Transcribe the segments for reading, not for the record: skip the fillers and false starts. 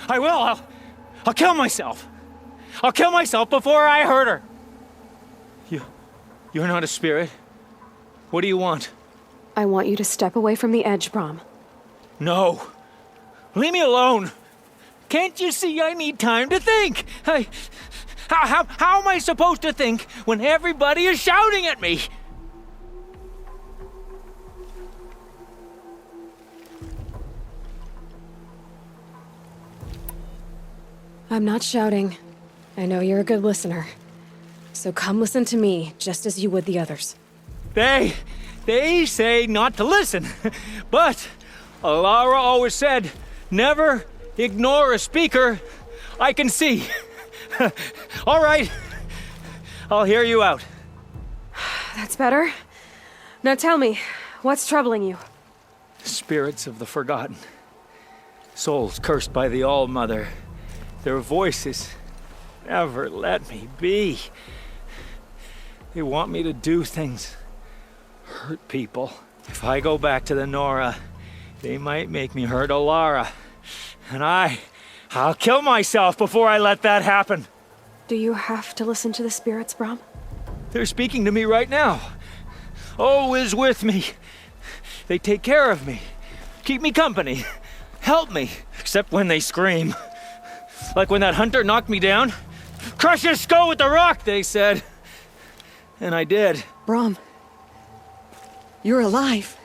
I will. I'll kill myself. I'll kill myself before I hurt her. You're not a spirit. What do you want? I want you to step away from the edge, Brom. No. Leave me alone. Can't you see I need time to think? How am I supposed to think when everybody is shouting at me? I'm not shouting. I know you're a good listener. So come listen to me, just as you would the others. They say not to listen. But Alara always said, never ignore a speaker I can see. All right. I'll hear you out. That's better. Now tell me, what's troubling you? Spirits of the forgotten. Souls cursed by the All-Mother. Their voices never let me be. They want me to do things, hurt people. If I go back to the Nora, they might make me hurt Alara. And I'll kill myself before I let that happen. Do you have to listen to the spirits, Brom? They're speaking to me right now. O is with me. They take care of me, keep me company, help me, except when they scream. Like when that hunter knocked me down. Crush his skull with the rock, they said. And I did. Brom, you're alive.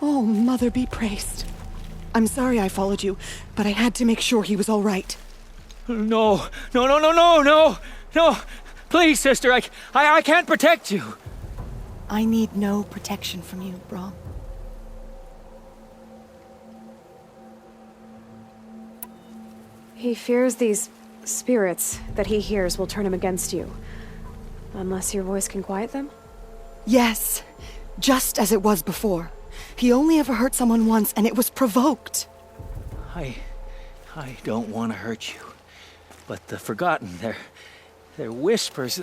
Oh, Mother be praised. I'm sorry I followed you, but I had to make sure he was all right. No. Please, sister, I can't protect you. I need no protection from you, Brom. He fears these spirits that he hears will turn him against you. Unless your voice can quiet them? Yes, just as it was before. He only ever hurt someone once, and it was provoked. I don't want to hurt you. But the Forgotten, their whispers,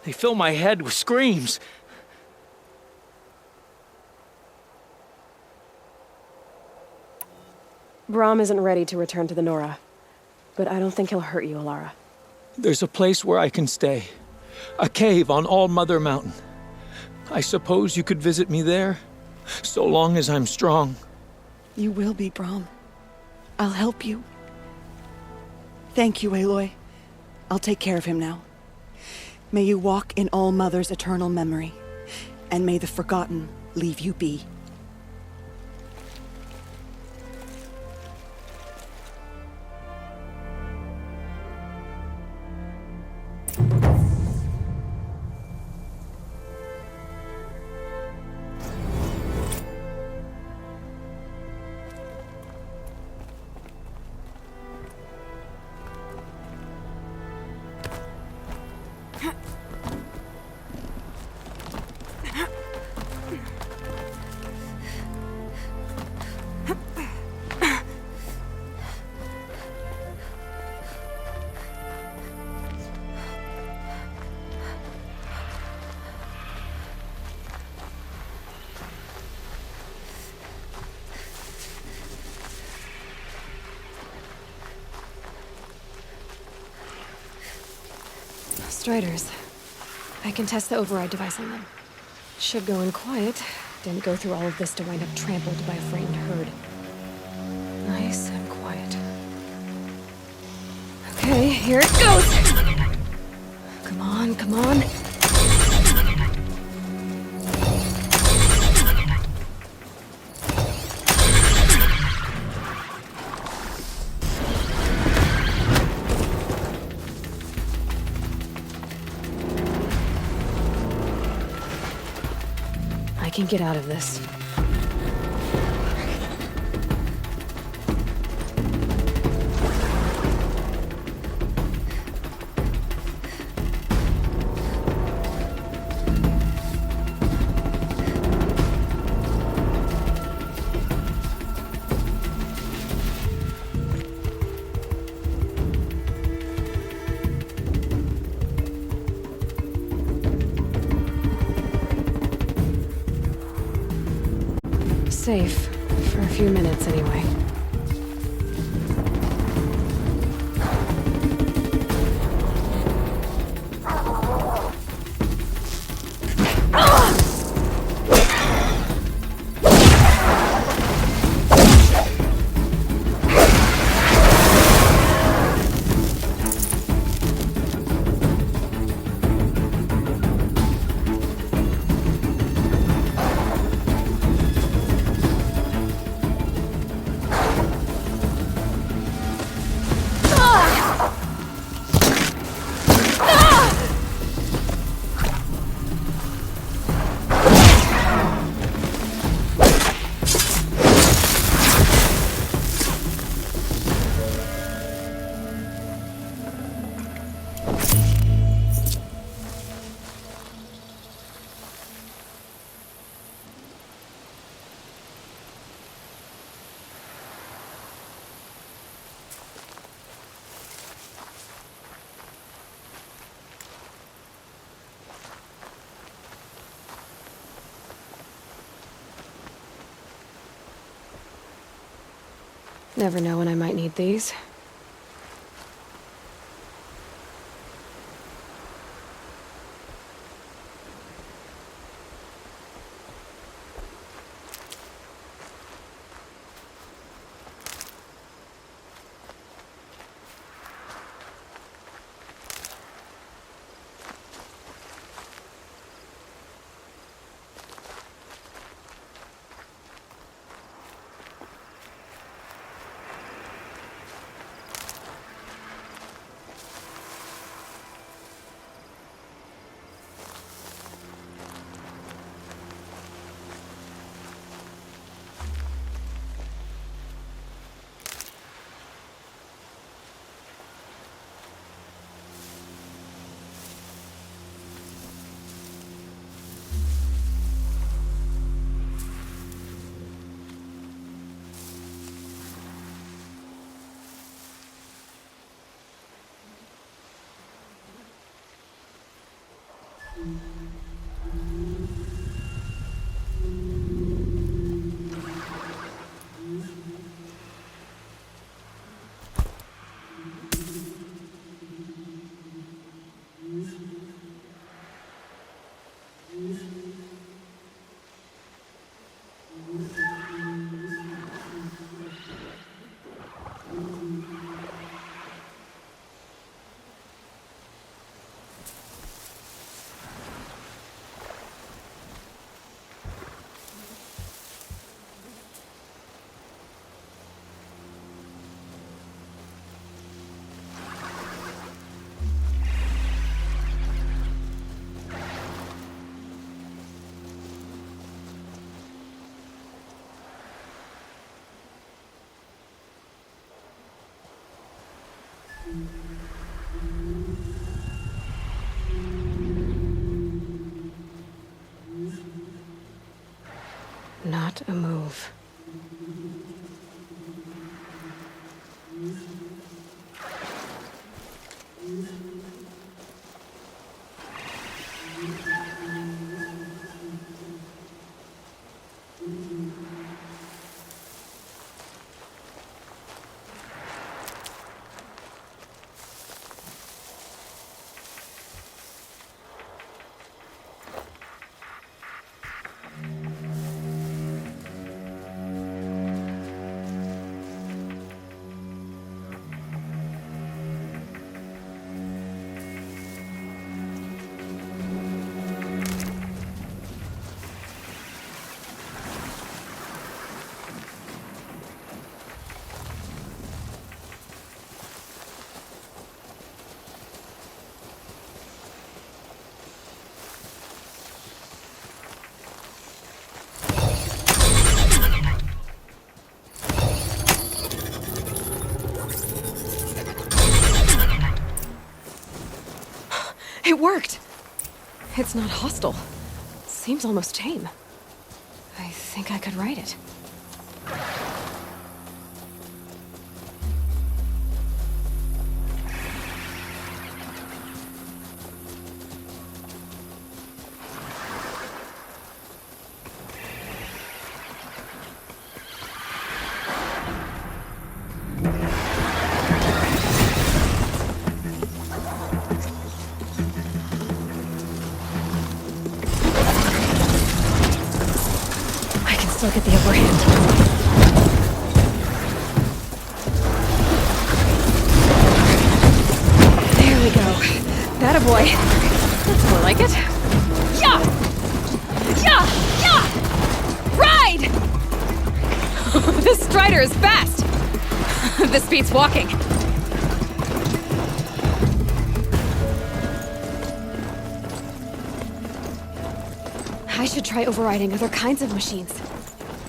they fill my head with screams. Brom isn't ready to return to the Nora. But I don't think he'll hurt you, Alara. There's a place where I can stay. A cave on All-Mother Mountain. I suppose you could visit me there? So long as I'm strong. You will be, Brom. I'll help you. Thank you, Aloy. I'll take care of him now. May you walk in All-Mother's eternal memory, and may the Forgotten leave you be. Striders. I can test the override device on them. Should go in quiet. Didn't go through all of this to wind up trampled by a frightened herd. Nice and quiet. Okay, here it goes! Come on, come on. I can get out of this. Safe. For a few minutes, anyway. Never know when I might need these. Not a move. It worked! It's not hostile. Seems almost tame. I think I could ride it. Still get the upper hand. There we go. That a boy. That's more like it. Yeah! Yeah! Yeah! Ride! This Strider is fast! This beats walking. I should try overriding other kinds of machines.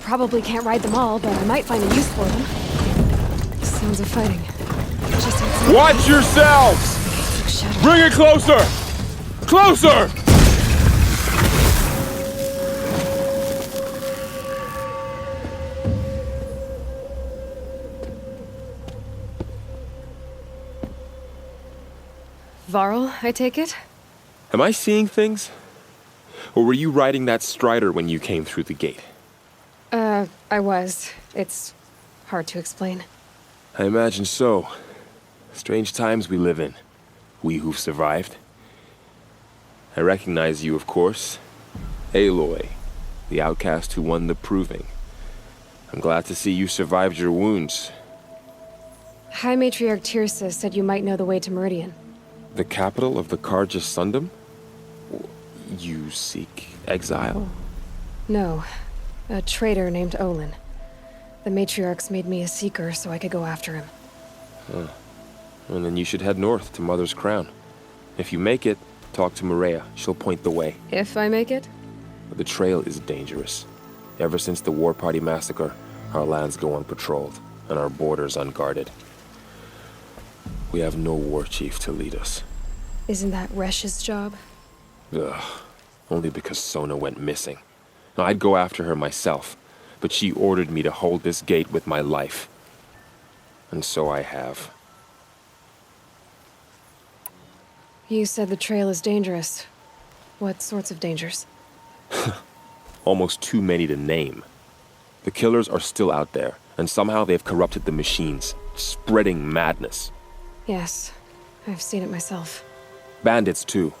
Probably can't ride them all, but I might find a use for them. Sounds of fighting. Just watch yourselves! Bring it closer! Closer! Varl, I take it? Am I seeing things? Or were you riding that Strider when you came through the gate? I was. It's hard to explain. I imagine so. Strange times we live in, we who've survived. I recognize you, of course. Aloy, the outcast who won the Proving. I'm glad to see you survived your wounds. High Matriarch Tirsa said you might know the way to Meridian. The capital of the Carja Sundom? You seek exile? No, a traitor named Olin. The Matriarchs made me a seeker so I could go after him. And then you should head north to Mother's Crown. If you make it, talk to Maria. She'll point the way. If I make it? The trail is dangerous. Ever since the War Party massacre, our lands go unpatrolled, and our borders unguarded. We have no war chief to lead us. Isn't that Resh's job? Ugh. Only because Sona went missing. Now, I'd go after her myself, but she ordered me to hold this gate with my life. And so I have. You said the trail is dangerous. What sorts of dangers? Almost too many to name. The killers are still out there, and somehow they've corrupted the machines, spreading madness. Yes, I've seen it myself. Bandits, too.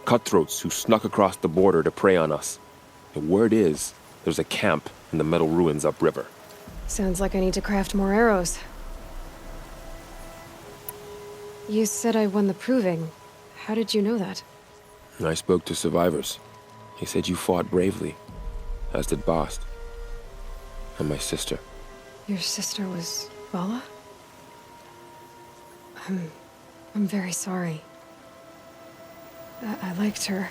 Cutthroats who snuck across the border to prey on us. The word is, there's a camp in the metal ruins upriver. Sounds like I need to craft more arrows. You said I won the Proving. How did you know that? I spoke to survivors. He said you fought bravely, as did Bast. And my sister. Your sister was Vala? I'm very sorry. I liked her.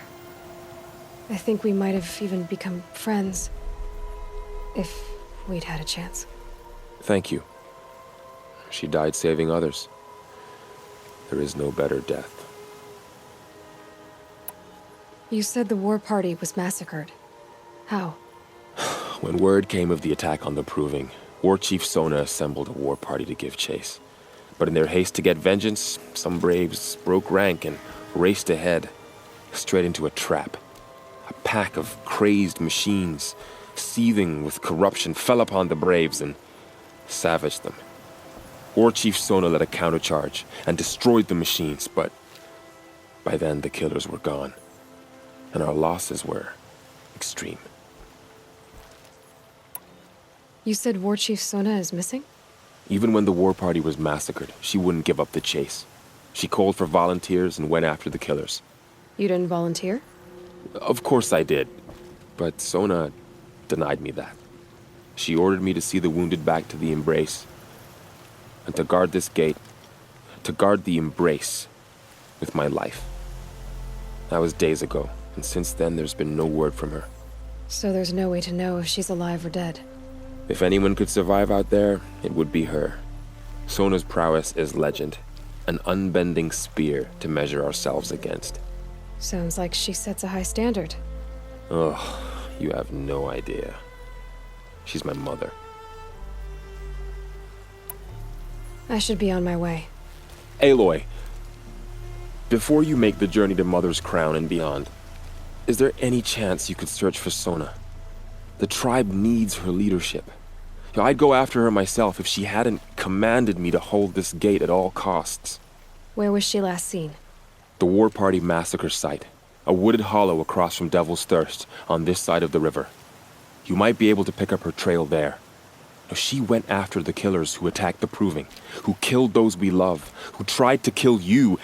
I think we might have even become friends. If we'd had a chance. Thank you. She died saving others. There is no better death. You said the war party was massacred. How? When word came of the attack on the Proving, War Chief Sona assembled a war party to give chase. But in their haste to get vengeance, some braves broke rank and raced ahead, straight into a trap. A pack of crazed machines, seething with corruption, fell upon the braves and savaged them. War Chief Sona led a countercharge and destroyed the machines, but by then the killers were gone, and our losses were extreme. You said War Chief Sona is missing? Even when the war party was massacred, she wouldn't give up the chase. She called for volunteers and went after the killers. You didn't volunteer? Of course I did, but Sona denied me that. She ordered me to see the wounded back to the Embrace, and to guard this gate, to guard the Embrace with my life. That was days ago, and since then there's been no word from her. So there's no way to know if she's alive or dead. If anyone could survive out there, it would be her. Sona's prowess is legend, an unbending spear to measure ourselves against. Sounds like she sets a high standard. Ugh, you have no idea. She's my mother. I should be on my way. Aloy, before you make the journey to Mother's Crown and beyond, is there any chance you could search for Sona? The tribe needs her leadership. I'd go after her myself if she hadn't commanded me to hold this gate at all costs. Where was she last seen? The War Party massacre site. A wooded hollow across from Devil's Thirst, on this side of the river. You might be able to pick up her trail there. She went after the killers who attacked the Proving, who killed those we love, who tried to kill you.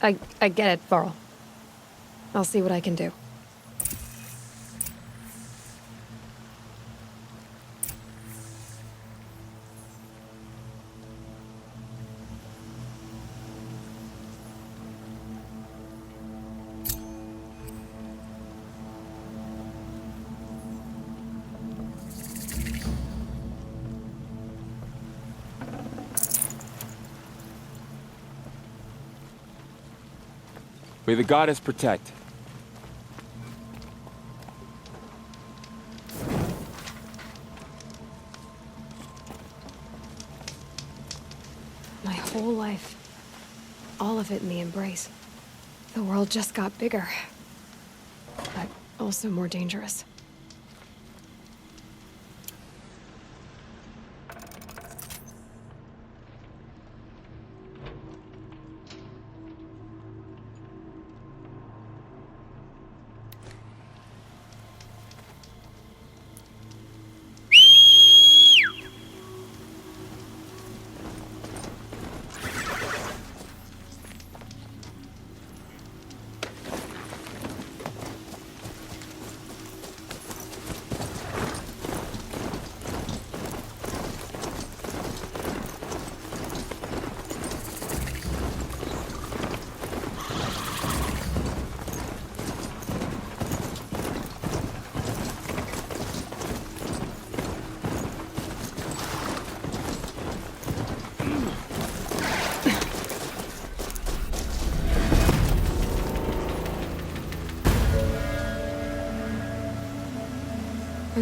I get it, Varl. I'll see what I can do. May the goddess protect. My whole life. All of it in the Embrace. The world just got bigger. But also more dangerous.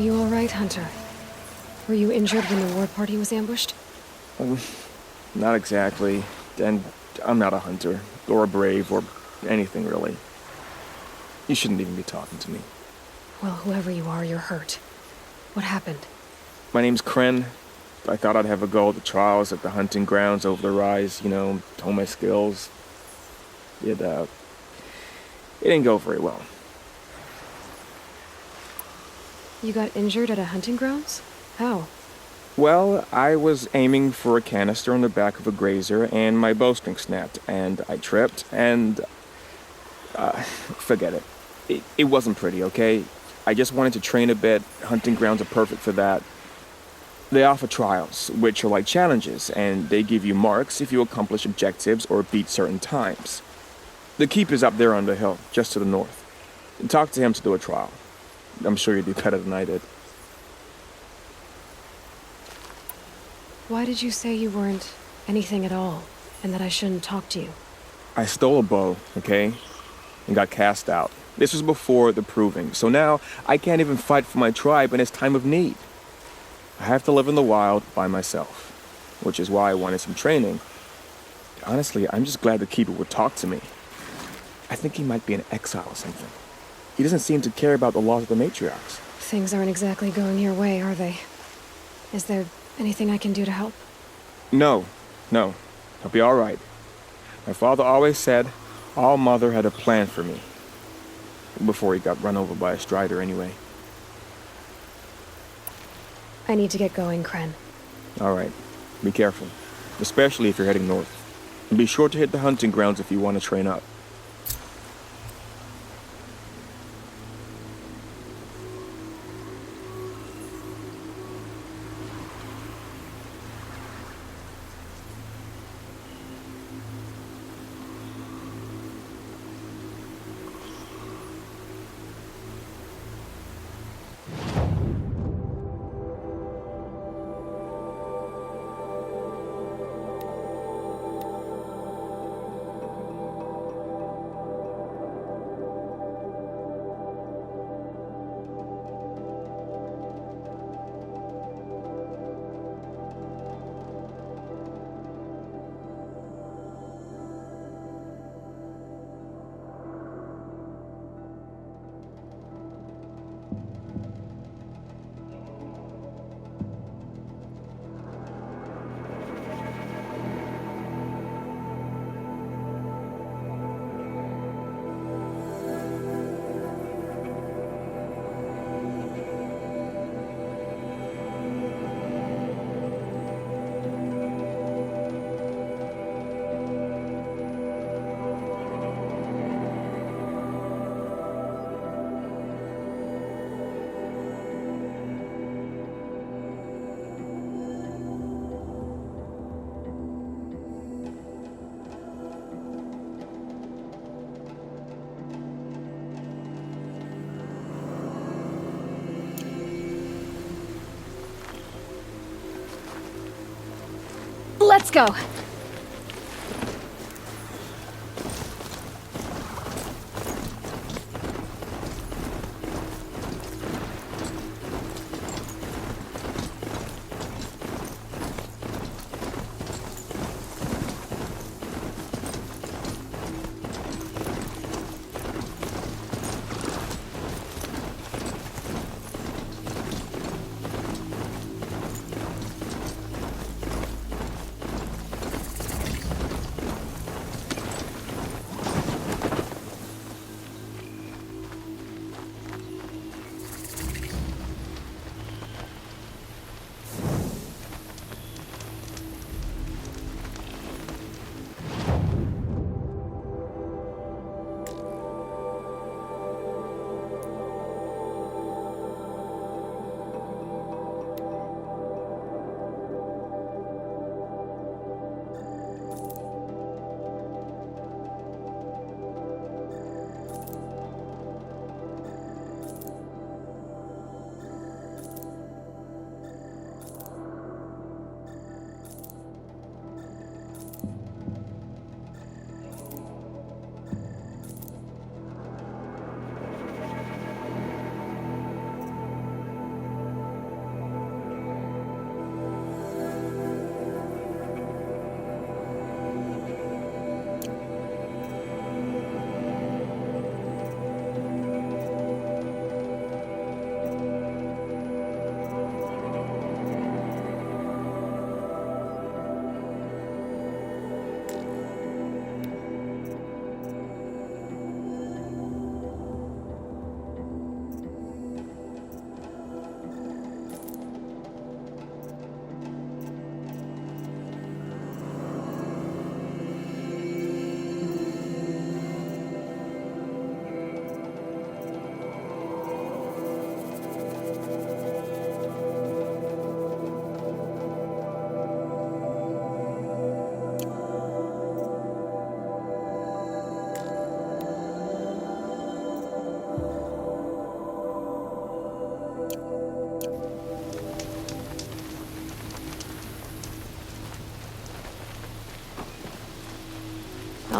you all right, Hunter? Were you injured when the war party was ambushed? Not exactly. And I'm not a hunter, or a brave, or anything really. You shouldn't even be talking to me. Well, whoever you are, you're hurt. What happened? My name's Kren. I thought I'd have a go at the trials at the hunting grounds over the rise, hone my skills. It didn't go very well. You got injured at a hunting grounds? How? Well, I was aiming for a canister on the back of a grazer, and my bowstring snapped, and I tripped, and... forget it. It wasn't pretty, okay? I just wanted to train a bit. Hunting grounds are perfect for that. They offer trials, which are like challenges, and they give you marks if you accomplish objectives or beat certain times. The keep is up there on the hill, just to the north. Talk to him to do a trial. I'm sure you'd do better than I did. Why did you say you weren't anything at all, and that I shouldn't talk to you? I stole a bow, okay? And got cast out. This was before the proving, so now I can't even fight for my tribe in its time of need. I have to live in the wild by myself, which is why I wanted some training. Honestly, I'm just glad the keeper would talk to me. I think he might be in exile or something. He doesn't seem to care about the laws of the matriarchs. Things aren't exactly going your way, are they? Is there anything I can do to help? No. I'll be all right. My father always said All Mother had a plan for me. Before he got run over by a strider, anyway. I need to get going, Kren. All right. Be careful. Especially if you're heading north. And be sure to hit the hunting grounds if you want to train up. Let's go!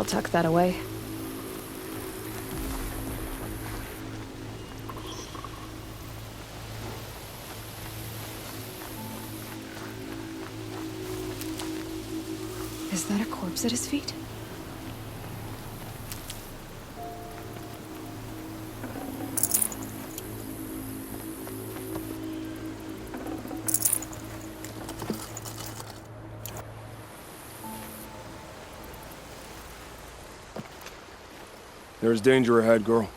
I'll tuck that away. Is that a corpse at his feet? There's danger ahead, girl.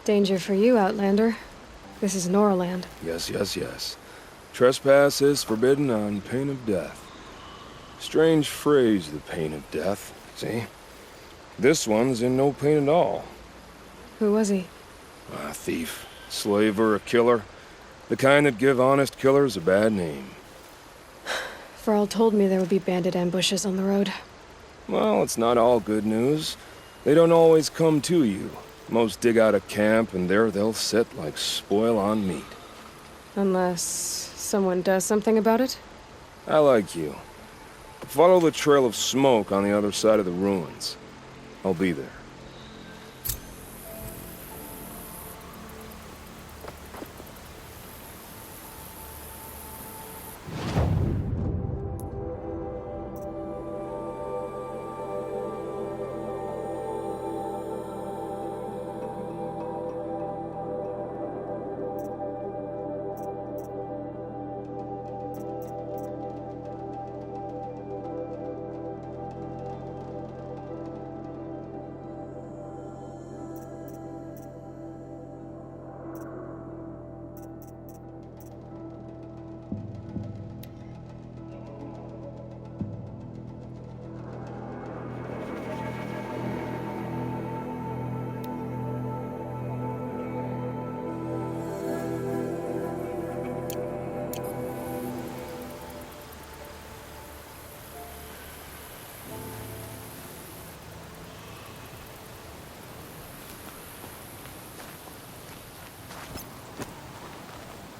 Danger for you, Outlander. This is Noraland. Yes, yes, yes. Trespass is forbidden on pain of death. Strange phrase, the pain of death, see? This one's in no pain at all. Who was he? A thief, slaver, a killer. The kind that give honest killers a bad name. Varl told me there would be bandit ambushes on the road. Well, it's not all good news. They don't always come to you. Most dig out a camp, and there they'll sit like spoil on meat. Unless someone does something about it? I like you. Follow the trail of smoke on the other side of the ruins. I'll be there.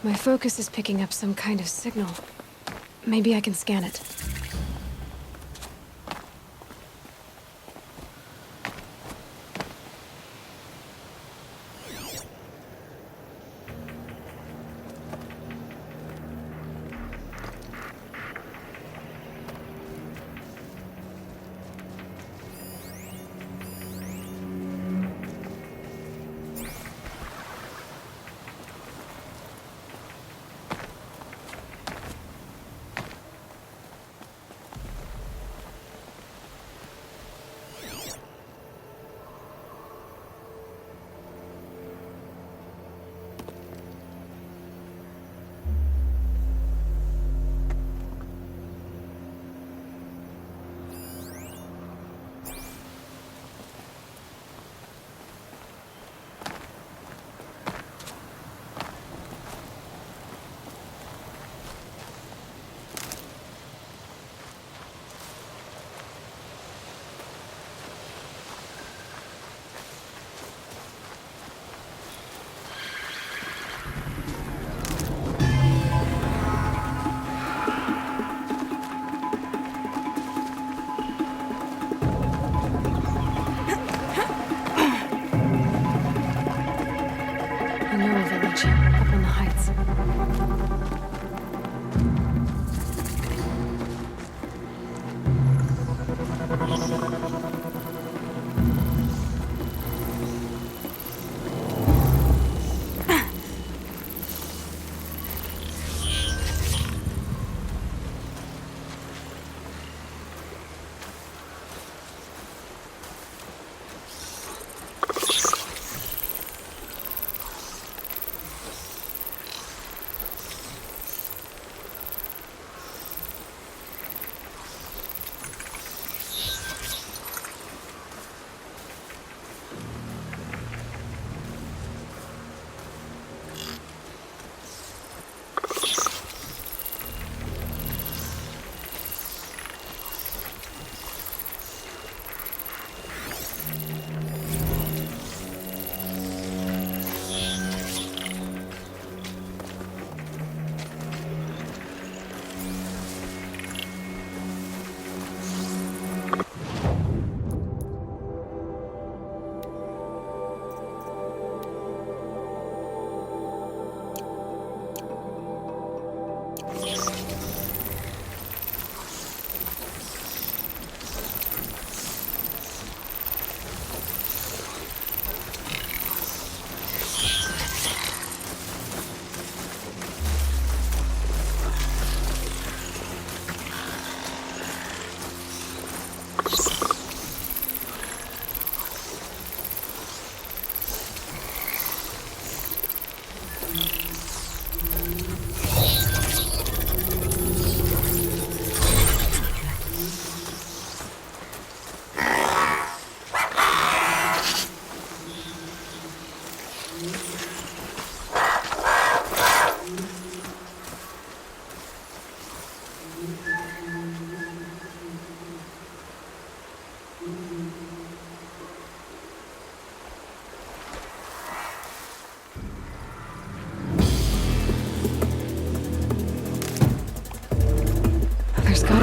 My focus is picking up some kind of signal. Maybe I can scan it.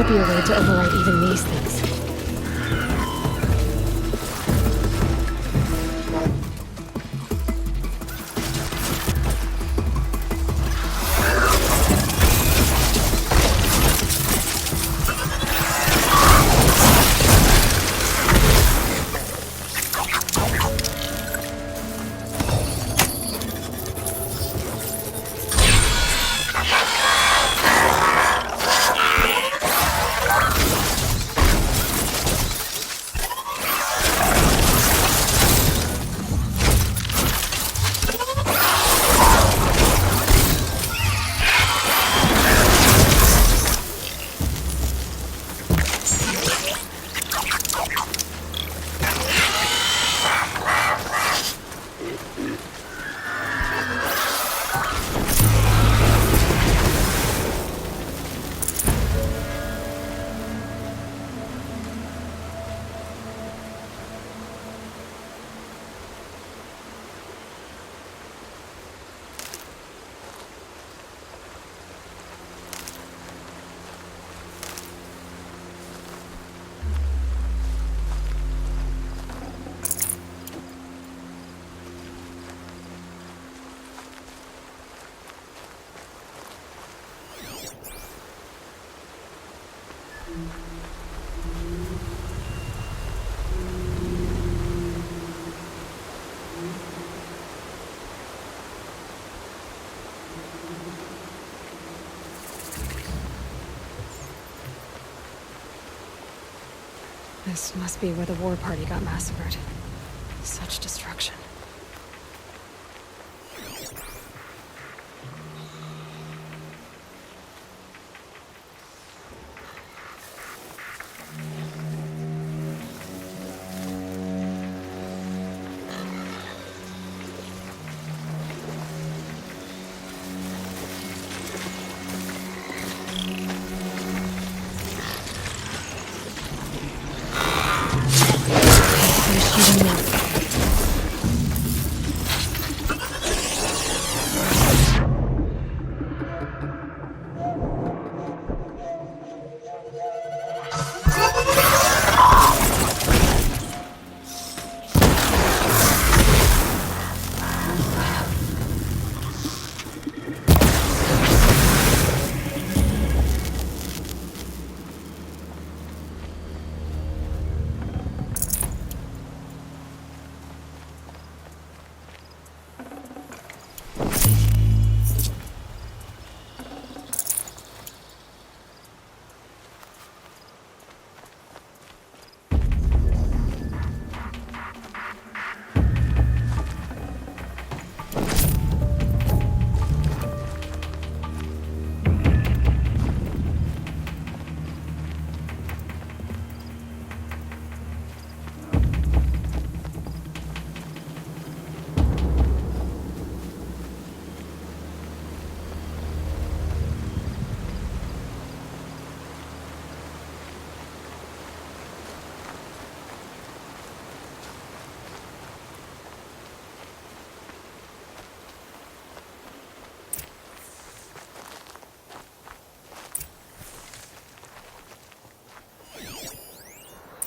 be a way to override even these things. This must be where the war party got massacred. Such destruction. They're shooting now.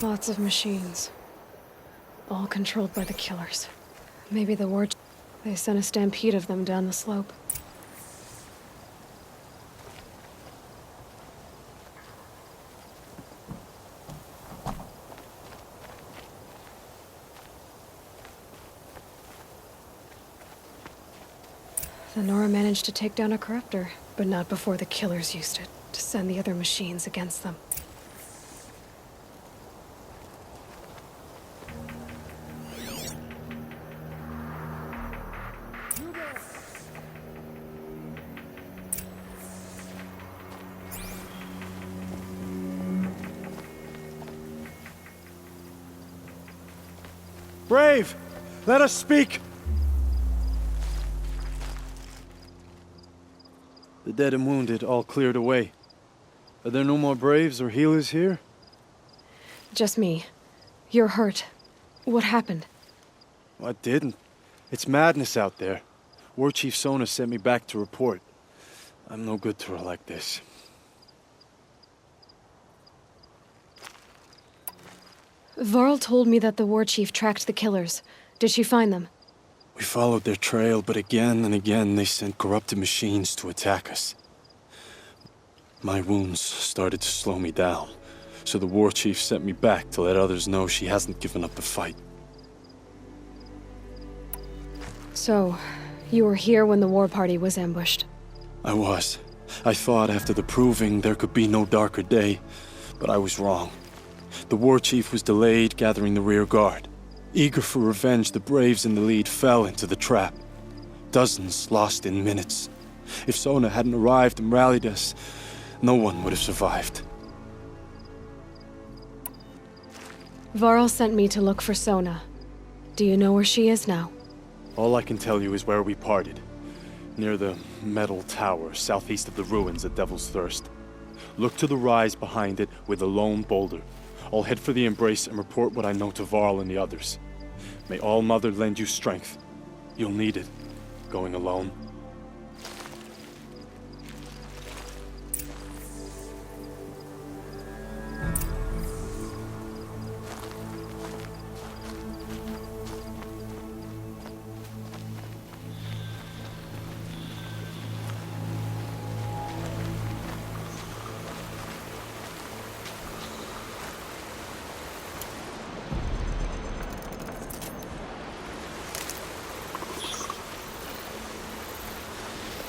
Lots of machines. All controlled by the killers. Maybe the war... They sent a stampede of them down the slope. The Nora managed to take down a corruptor, but not before the killers used it to send the other machines against them. Brave! Let us speak! The dead and wounded all cleared away. Are there no more Braves or healers here? Just me. You're hurt. What happened? I didn't. It's madness out there. War Chief Sona sent me back to report. I'm no good to her like this. Varl told me that the war chief tracked the killers. Did she find them? We followed their trail, but again and again they sent corrupted machines to attack us. My wounds started to slow me down, so the war chief sent me back to let others know she hasn't given up the fight. So, you were here when the war party was ambushed? I was. I thought after the proving there could be no darker day, but I was wrong. The war chief was delayed gathering the rear guard. Eager for revenge, the braves in the lead fell into the trap. Dozens lost in minutes. If Sona hadn't arrived and rallied us, no one would have survived. Varl sent me to look for Sona. Do you know where she is now? All I can tell you is where we parted. Near the metal tower, southeast of the ruins at Devil's Thirst. Look to the rise behind it with a lone boulder. I'll head for the Embrace and report what I know to Varl and the others. May All Mother lend you strength. You'll need it, going alone.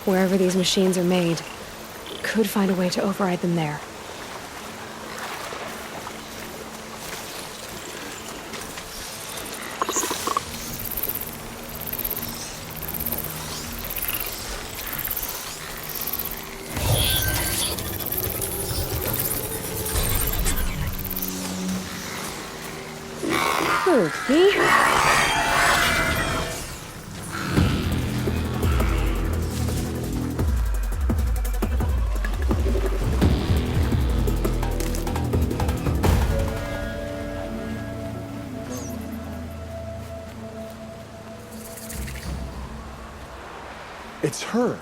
Wherever these machines are made, could find a way to override them there. Okay. It's her.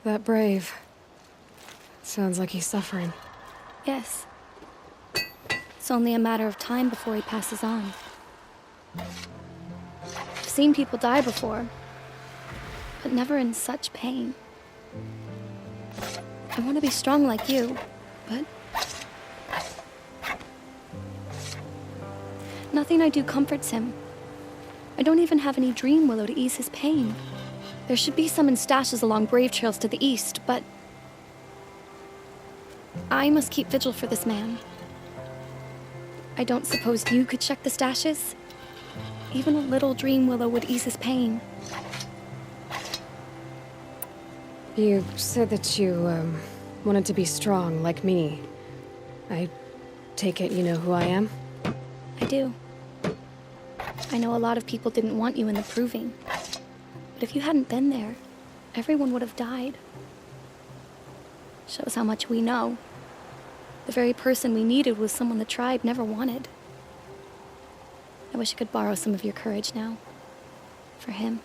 That brave. Sounds like he's suffering. Yes. It's only a matter of time before he passes on. I've seen people die before, but never in such pain. I want to be strong like you, but nothing I do comforts him. I don't even have any dream willow to ease his pain. There should be some in stashes along brave trails to the east, but I must keep vigil for this man. I don't suppose you could check the stashes? Even a little dream willow would ease his pain. You said that you, wanted to be strong, like me. I take it you know who I am? I do. I know a lot of people didn't want you in the proving. But if you hadn't been there, everyone would have died. Shows how much we know. The very person we needed was someone the tribe never wanted. I wish I could borrow some of your courage now. For him.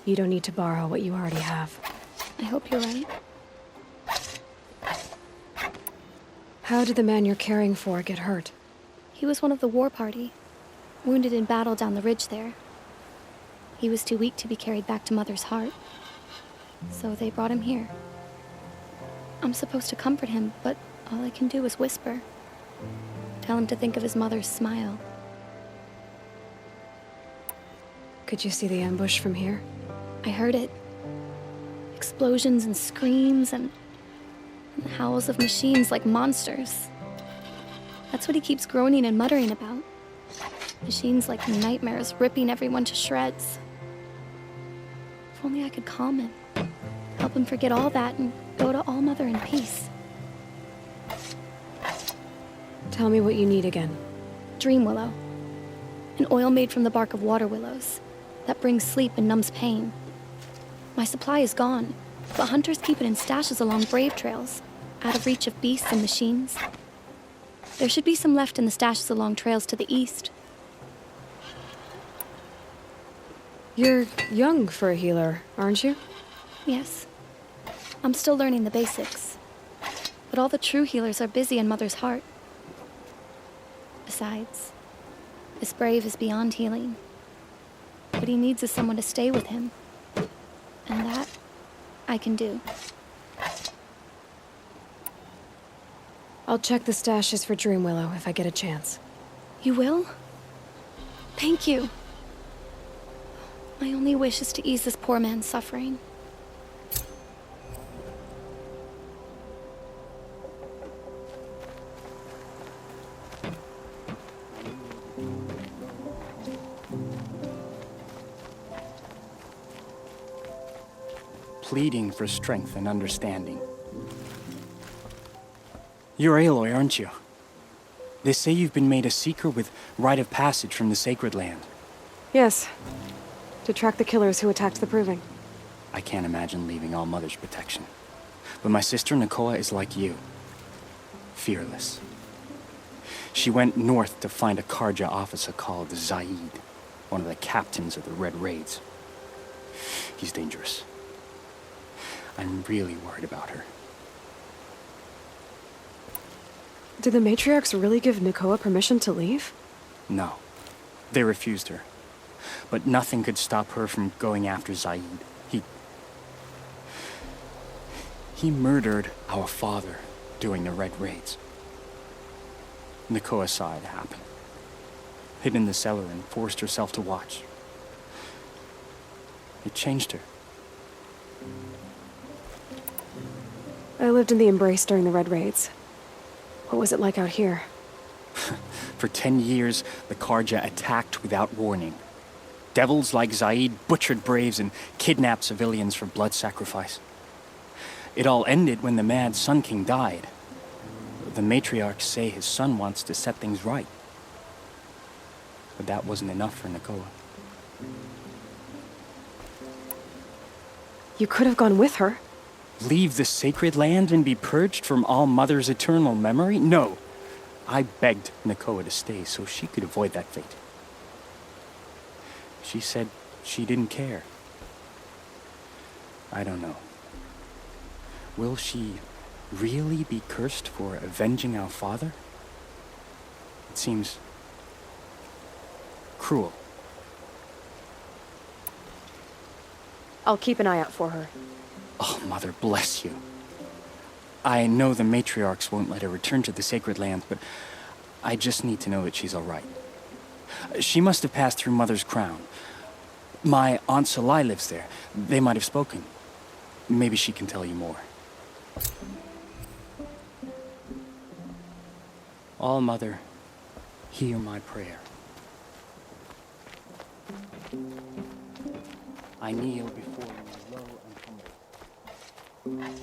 You don't need to borrow what you already have. I hope you're right. How did the man you're caring for get hurt? He was one of the war party, wounded in battle down the ridge there. He was too weak to be carried back to Mother's heart, so they brought him here. I'm supposed to comfort him, but all I can do is whisper. Tell him to think of his mother's smile. Could you see the ambush from here? I heard it. Explosions and screams and howls of machines like monsters. That's what he keeps groaning and muttering about. Machines like nightmares ripping everyone to shreds. If only I could calm him, help help him forget all that and go to All Mother in peace. Tell me what you need again. Dream Willow. An oil made from the bark of water willows that brings sleep and numbs pain. My supply is gone, but hunters keep it in stashes along brave trails, out of reach of beasts and machines. There should be some left in the stashes along trails to the east. You're young for a healer, aren't you? Yes. I'm still learning the basics. But all the true healers are busy in Mother's heart. Besides, this brave is beyond healing. What he needs is someone to stay with him. And that, I can do. I'll check the stashes for Dream Willow if I get a chance. You will? Thank you. My only wish is to ease this poor man's suffering. Pleading for strength and understanding. You're Aloy, aren't you? They say you've been made a seeker with rite of passage from the Sacred Land. Yes. To track the killers who attacked the Proving. I can't imagine leaving All Mother's protection. But my sister Nakoa is like you. Fearless. She went north to find a Carja officer called Zaid, one of the captains of the Red Raids. He's dangerous. I'm really worried about her. Did the matriarchs really give Nakoa permission to leave? No. They refused her. But nothing could stop her from going after Zaid. He murdered our father during the Red Raids. Nakoa saw it happen. Hid in the cellar and forced herself to watch. It changed her. I lived in the Embrace during the Red Raids. What was it like out here? For 10 years, the Carja attacked without warning. Devils like Zaid butchered braves and kidnapped civilians for blood sacrifice. It all ended when the mad Sun King died. The matriarchs say his son wants to set things right. But that wasn't enough for Nakoa. You could have gone with her. Leave the Sacred Land and be purged from All Mother's eternal memory? No. I begged Nakoa to stay so she could avoid that fate. She said she didn't care. I don't know. Will she really be cursed for avenging our father? It seems cruel. I'll keep an eye out for her. Oh, Mother, bless you. I know the matriarchs won't let her return to the Sacred Land, but I just need to know that she's all right. She must have passed through Mother's crown. My Aunt Salai lives there. They might have spoken. Maybe she can tell you more. All Mother, hear my prayer. I kneel before you low and humble.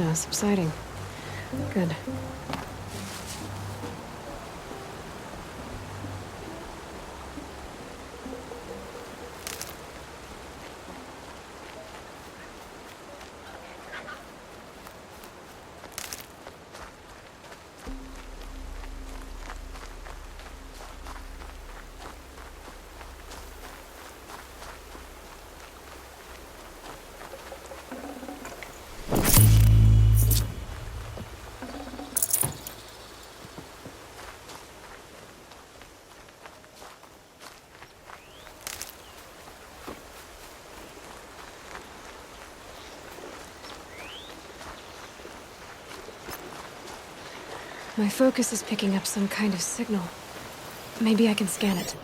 now subsiding. Good. My focus is picking up some kind of signal. Maybe I can scan it.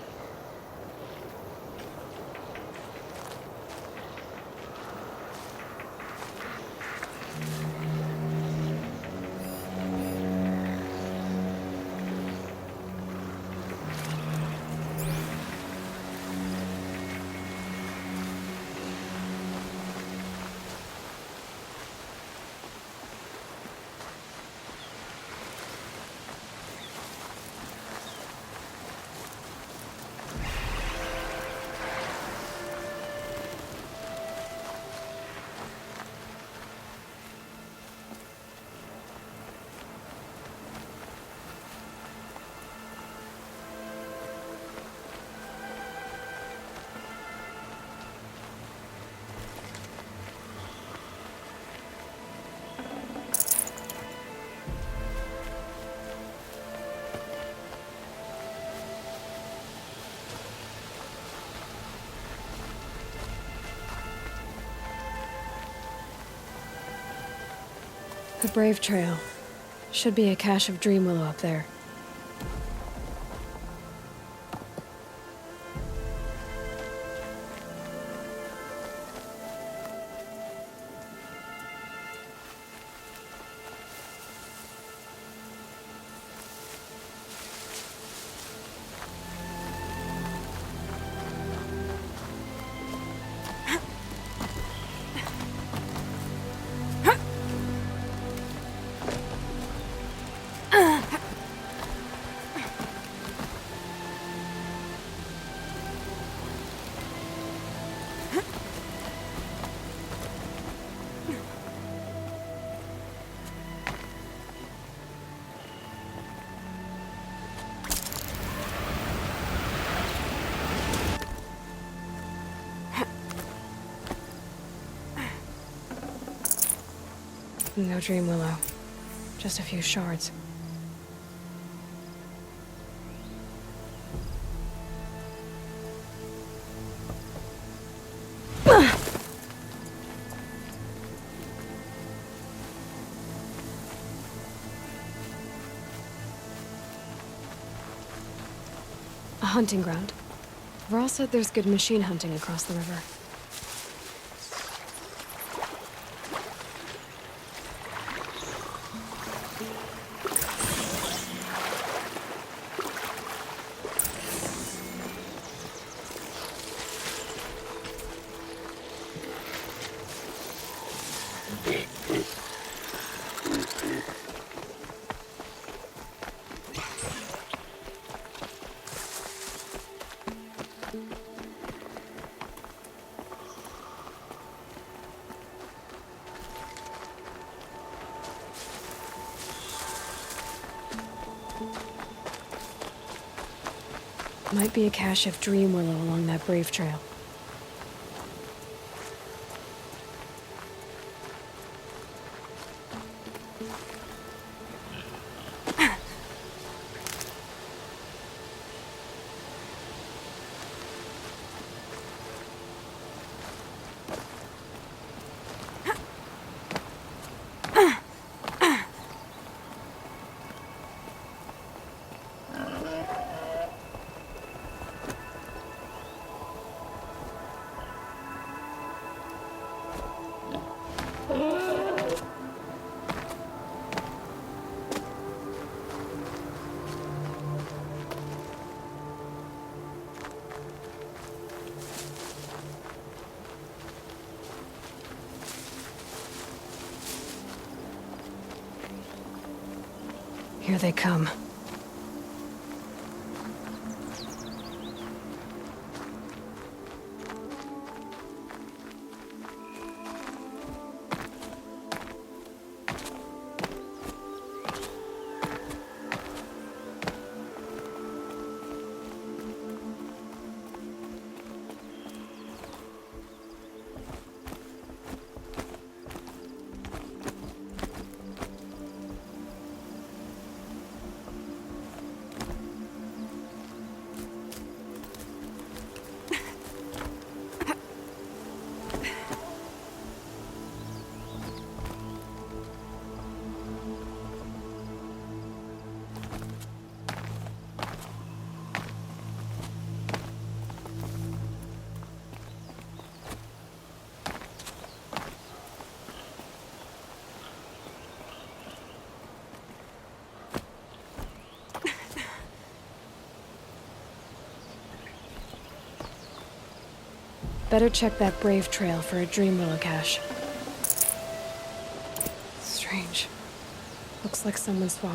The Brave Trail. Should be a cache of Dreamwillow up there. No Dreamwillow. Just a few shards. A hunting ground. Varl said there's good machine hunting across the river. Might be a cache of Dreamwillow along that Brave Trail. Here they come. Better check that Brave Trail for a Dream Willow cache. Strange. Looks like someone swapped